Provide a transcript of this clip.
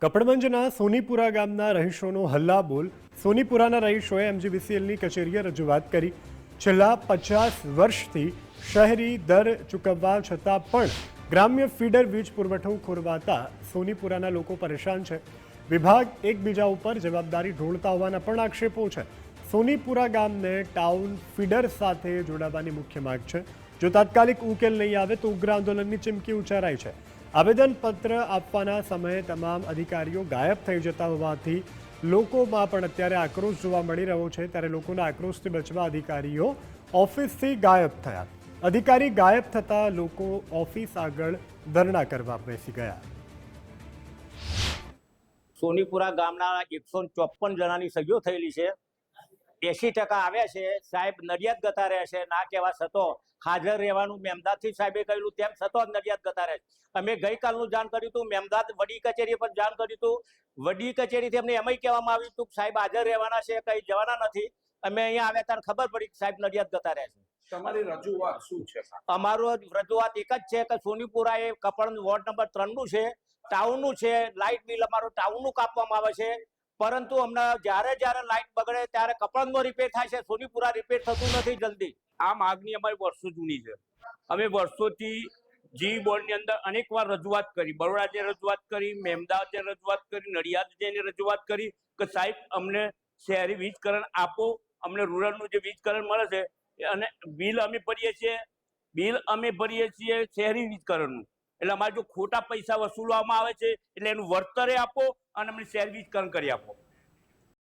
કપડવંજના સોનીપુરા ગામના રહીશોનો હલ્લાબોલ. સોનીપુરાના રહીશોએ એમજીવીસીએલની કચેરીએ રજૂઆત કરી. છેલ્લા 50 વર્ષથી શહેરી દર ચૂકવવા છતાં પણ ગ્રામ્ય ફીડર વીજ પુરવઠો ખોરવાતા સોનીપુરાના લોકો પરેશાન છે. વિભાગ એકબીજા ઉપર જવાબદારી ઢોળતા હોવાના પણ આક્ષેપો છે. સોનીપુરા ગામને ટાઉન ફીડર સાથે જોડાવાની મુખ્ય માંગ છે. જો તાત્કાલિક ઉકેલ નહીં આવે તો ઉગ્ર આંદોલનની ચીમકી ઉચ્ચારાઈ છે. આવેદનપત્ર આપવાના સમયે તમામ અધિકારીઓ ગાયબ થઈ જતા હોવાથી લોકોમાં પણ અત્યારે આક્રોશ જોવા મળી રહ્યો છે. ત્યારે લોકોના આક્રોશથી બચવા અધિકારીઓ ઓફિસથી ગાયબ થયા. અધિકારી ગાયબ થતા લોકો ઓફિસ આગળ ધરણા કરવા બેસી ગયા. સોનીપુરા ગામના 154 જણાની સહીઓ થયેલી છે. 80% આવ્યા છે. સાહેબ નડિયાદ ગતા રહે છે. ના કહેવા છતાં હાજર રહેવાનું મેમદાદથી સાહેબે કહ્યું, તેમ છતાં નડિયાદ ગતા રહે છે. અમે ગઈકાલનું જાણ કર્યું હતું, મેમદાદ વડી કચેરી પર જાણ કર્યું હતું. વડી કચેરીથી અમને એમ કહેવામાં આવ્યું હતું કે સાહેબ હાજર રહેવાના છે, કઈ જવાના નથી. અમે અહીંયા આવ્યા ત્યારે ખબર પડી કે સાહેબ નડિયાદ ગતા રહે છે. તમારી રજૂઆત શું છે? અમારું રજૂઆત એક જ છે કે સોનીપુરા એ કપડ વોર્ડ નંબર 3 નું છે, ટાઉનનું છે. લાઇટ બિલ અમારું ટાઉનનું કાપવામાં આવે છે, પરંતુ અમને જ્યારે લાઇટ બગડે ત્યારે કપડનો રિપેર થાય છે, સોનીપુરા રિપેર થતું નથી જલ્દી. આ માગણી અમારી વર્ષો જૂની છે. અમે વર્ષોથી જી બોર્ડની અંદર અનેક વાર રજૂઆત કરી, બરોડાને રજૂઆત કરી, મેમદાવાદને રજૂઆત કરી, નડિયાદને રજૂઆત કરી કે સાહેબ અમને શહેરી વીજકરણ આપો, અમને રૂરલનું જે વીજકરણ મળે છે અને બિલ અમે ભરીએ છીએ શહેરી વીજકરણનું. એટલે અમારે જો ખોટા પૈસા વસૂલવામાં આવે છે એટલે એનું વળતરે આપો અને અમને શહેરી વીજકરણ કરી આપો.